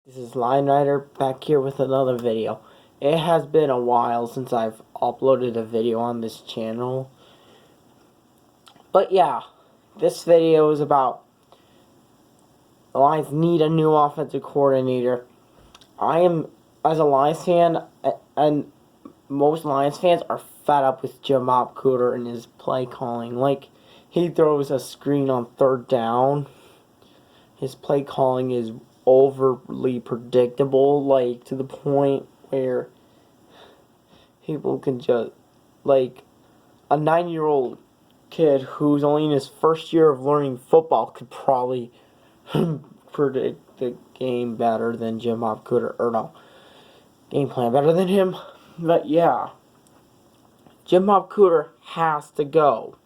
This is Lion back here with another video. It has been a while since I've uploaded a video on this channel. But yeah, this video is about the Lions need a new offensive coordinator. I am, as a Lions fan, and most Lions fans are fed up with Jim Cooter and his play calling. Like, he throws a screen on third down. His play calling is overly predictable, like, to the point where people can just, like, a 9-year-old kid who's only in his first year of learning football could probably predict the game better than Jim Cooter, or no, game plan better than him. But yeah, Jim Cooter has to go.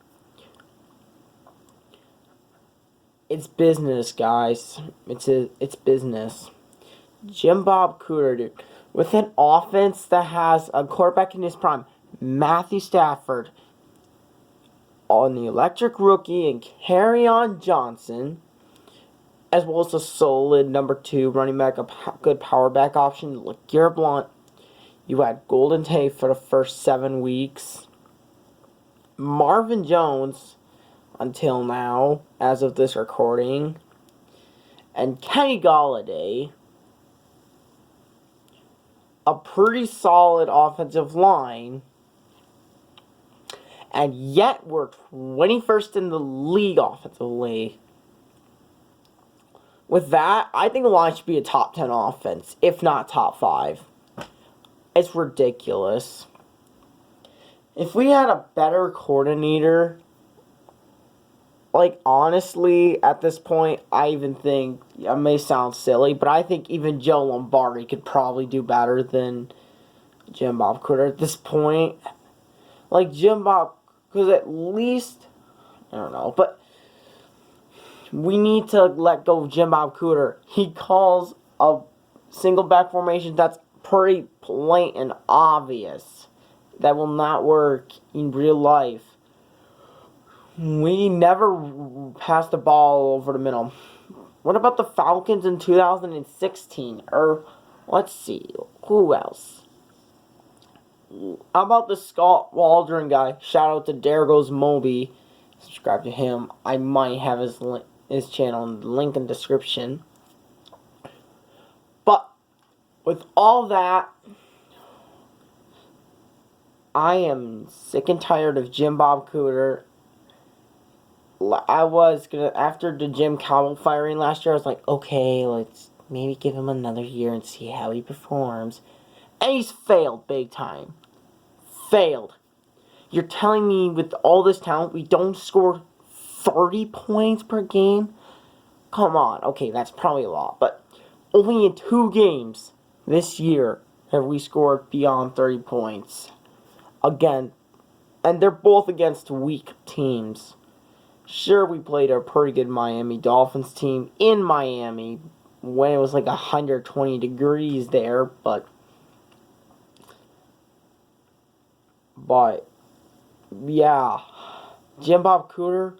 It's business, guys. It's business. Jim Cooter, dude, with an offense that has a quarterback in his prime, Matthew Stafford, on the electric rookie, and Kerryon Johnson, as well as a solid number 2 running back, a good power back option, LeGarrette Blount. You had Golden Tate for the first 7 weeks. Marvin Jones, until now, as of this recording, and Kenny Golladay. A pretty solid offensive line, and yet we're 21st in the league offensively. With that, I think the Lions should be a top 10 offense, if not top 5. It's ridiculous. If we had a better coordinator, like, honestly, at this point, I even think, it may sound silly, but I think even Joe Lombardi could probably do better than Jim Cooter at this point. Like, because at least, I don't know, but we need to let go of Jim Cooter. He calls a single back formation that's pretty plain and obvious that will not work in real life. We never passed the ball over the middle. What about the Falcons in 2016? Or, let's see, who else? How about the Scott Waldron guy? Shout out to There Goes Moby. Subscribe to him. I might have his channel in the link in the description. But, with all that, I am sick and tired of Jim Cooter. I was gonna, after the Jim Cowell firing last year, I was like, okay, let's maybe give him another year and see how he performs. And he's failed big time. Failed. You're telling me with all this talent, we don't score 30 points per game? Come on. Okay, that's probably a lot, but only in 2 games this year have we scored beyond 30 points. Again, and they're both against weak teams. Sure, we played a pretty good Miami Dolphins team in Miami when it was like 120 degrees there, but yeah, Jim Cooter,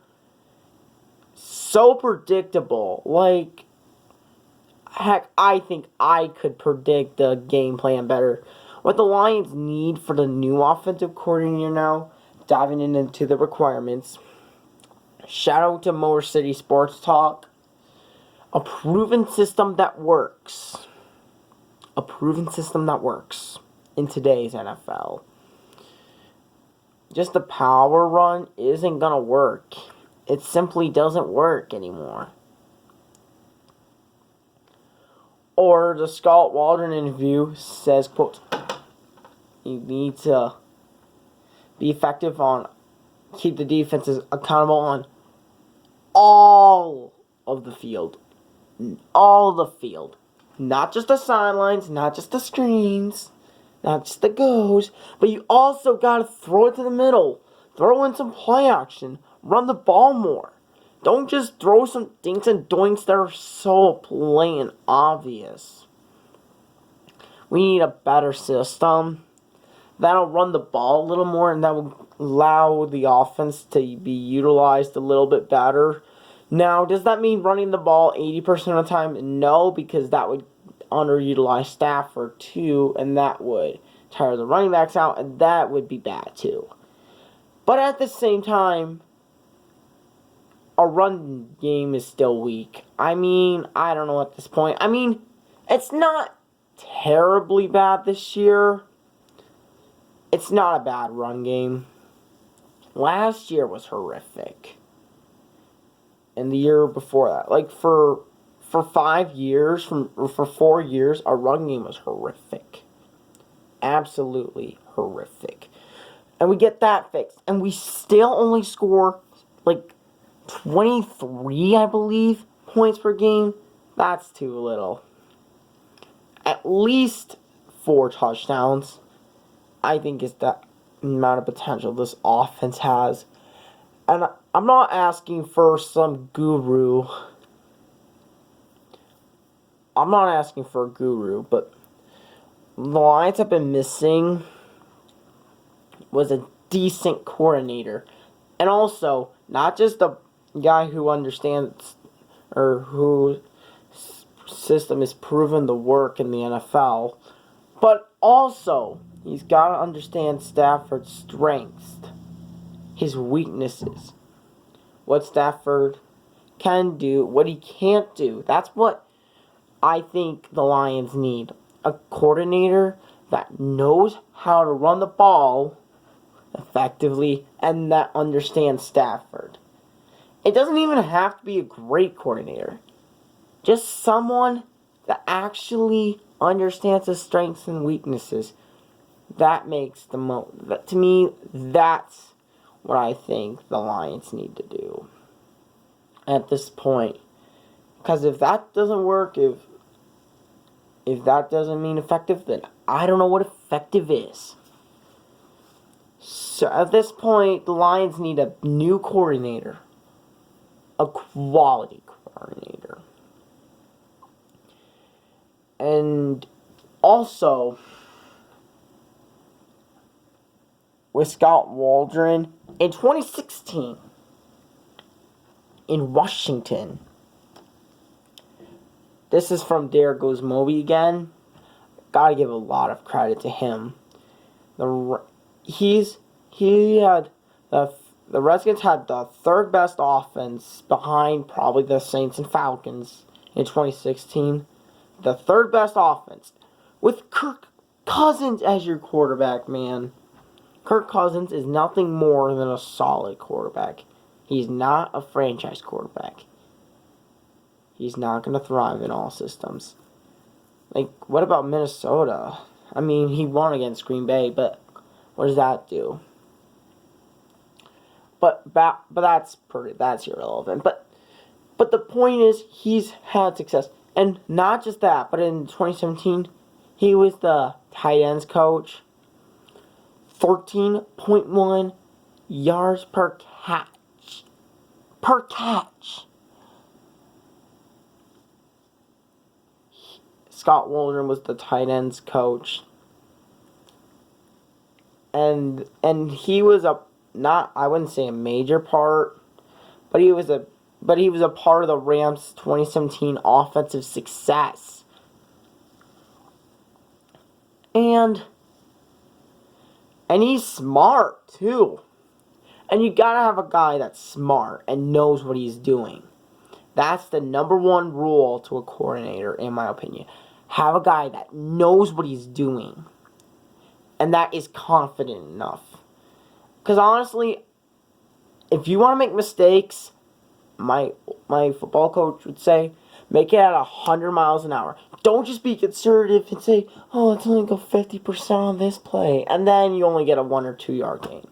so predictable. Like, heck, I think I could predict the game plan better. What the Lions need for the new offensive coordinator now, diving into the requirements. Shout out to Motor City Sports Talk. A proven system that works. A proven system that works in today's NFL. Just the power run isn't gonna work. It simply doesn't work anymore. Or the Scott Waldron interview says, quote, you need to be effective on, keep the defenses accountable on all of the field. All the field. Not just the sidelines, not just the screens, not just the goes, but you also gotta throw it to the middle. Throw in some play action. Run the ball more. Don't just throw some dinks and doinks that are so plain and obvious. We need a better system that'll run the ball a little more, and that will allow the offense to be utilized a little bit better. Now, does that mean running the ball 80% of the time? No, because that would underutilize Stafford too, and that would tire the running backs out, and that would be bad too. But at the same time, our run game is still weak. I mean, I don't know at this point. I mean, it's not terribly bad this year. It's not a bad run game. Last year was horrific. And the year before that. Like, for 5 years, for 4 years, our run game was horrific. Absolutely horrific. And we get that fixed. And we still only score, like, 23, I believe, points per game. That's too little. At least 4 touchdowns, I think, is the amount of potential this offense has. And I'm not asking for some guru. I'm not asking for a guru, but the Lions have been missing was a decent coordinator. And also, not just a guy who understands or whose system is proven to work in the NFL, but also he's got to understand Stafford's strengths, his weaknesses, what Stafford can do, what he can't do. That's what I think the Lions need. A coordinator that knows how to run the ball effectively and that understands Stafford. It doesn't even have to be a great coordinator. Just someone that actually understands his strengths and weaknesses. That makes the most. To me, that's what I think the Lions need to do at this point. Because if that doesn't work, if that doesn't mean effective, then I don't know what effective is. So at this point, the Lions need a new coordinator. A quality coordinator. And also, with Scott Waldron, in 2016, in Washington, this is from Derek Goes Moby again. Gotta give a lot of credit to him. The Redskins had the third best offense behind probably the Saints and Falcons in 2016. The third best offense with Kirk Cousins as your quarterback, man. Kirk Cousins is nothing more than a solid quarterback. He's not a franchise quarterback. He's not going to thrive in all systems. Like, what about Minnesota? I mean, he won against Green Bay, but what does that do? But that's irrelevant. But the point is, he's had success. And not just that, but in 2017, he was the tight ends coach. 13.1 yards per catch. Per catch. Scott Waldron was the tight ends coach. And he was I wouldn't say a major part, but he was a part of the Rams' 2017 offensive success. And he's smart, too. And you gotta have a guy that's smart and knows what he's doing. That's the number one rule to a coordinator, in my opinion. Have a guy that knows what he's doing. And that is confident enough. Because honestly, if you want to make mistakes, my football coach would say, make it at 100 miles an hour. Don't just be conservative and say, oh, let's only go 50% on this play. And then you only get a 1 or 2 yard gain.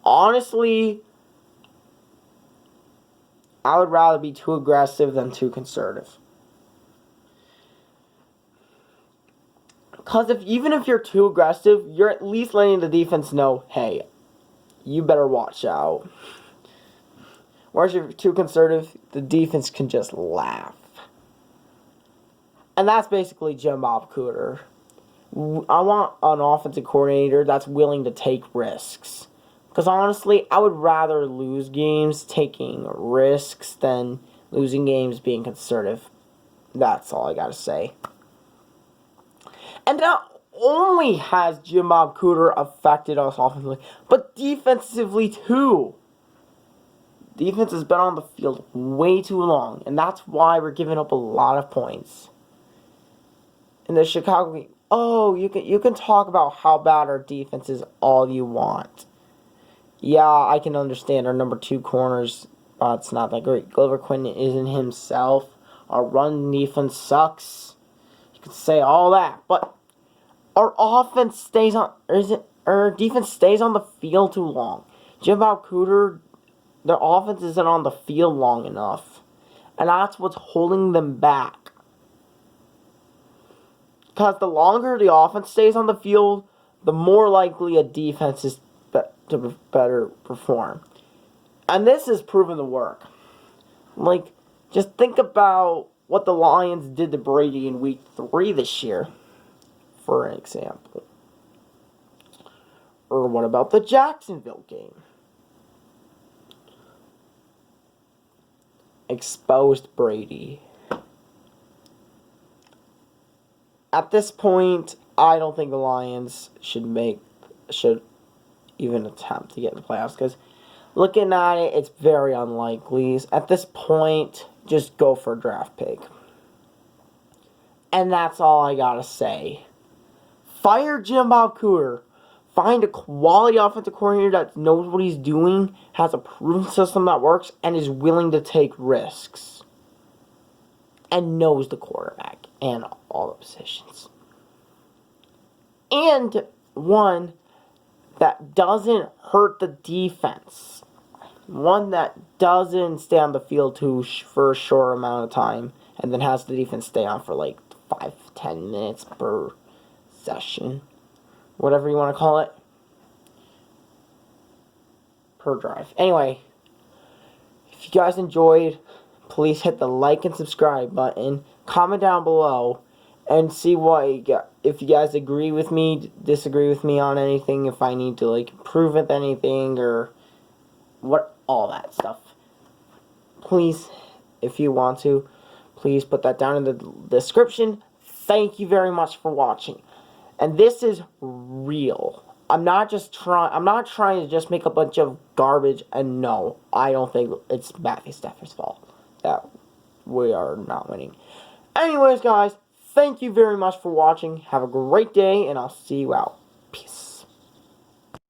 Honestly, I would rather be too aggressive than too conservative. Because even if you're too aggressive, you're at least letting the defense know, hey, you better watch out. Whereas if you're too conservative, the defense can just laugh. And that's basically Jim Bob Cooter. I want an offensive coordinator that's willing to take risks. Because honestly, I would rather lose games taking risks than losing games being conservative. That's all I gotta say. And not only has Jim Bob Cooter affected us offensively, but defensively too. Defense has been on the field way too long, and that's why we're giving up a lot of points. In the Chicago game, oh, you can talk about how bad our defense is all you want. Yeah, I can understand our number 2 corners, it's not that great. Glover Quinn isn't himself. Our run defense sucks. You can say all that, but our offense stays on, our defense stays on the field too long. Jim Bob Cooter, their offense isn't on the field long enough, and that's what's holding them back. Because the longer the offense stays on the field, the more likely a defense is to better perform. And this has proven to work. Like, just think about what the Lions did to Brady in week 3 this year, for example. Or what about the Jacksonville game? Exposed Brady. At this point, I don't think the Lions should even attempt to get in the playoffs, because looking at it, it's very unlikely. At this point, just go for a draft pick. And that's all I gotta say. Fire Jim Bob Cooter. Find a quality offensive coordinator that knows what he's doing, has a proven system that works, and is willing to take risks. And knows the quarterback and all the positions. And one that doesn't hurt the defense. One that doesn't stay on the field for a short amount of time, and then has the defense stay on for like 5-10 minutes per session. Whatever you want to call it. Per drive. Anyway, if you guys enjoyed, please hit the like and subscribe button. Comment down below and see what you got. If you guys agree with me, disagree with me on anything, if I need to like improve with anything or what, all that stuff. Please, if you want to, please put that down in the description. Thank you very much for watching. And this is real. I'm not trying to just make a bunch of garbage, and no, I don't think it's Matthew Stafford's fault that we are not winning. Anyways, guys, thank you very much for watching. Have a great day, and I'll see you out.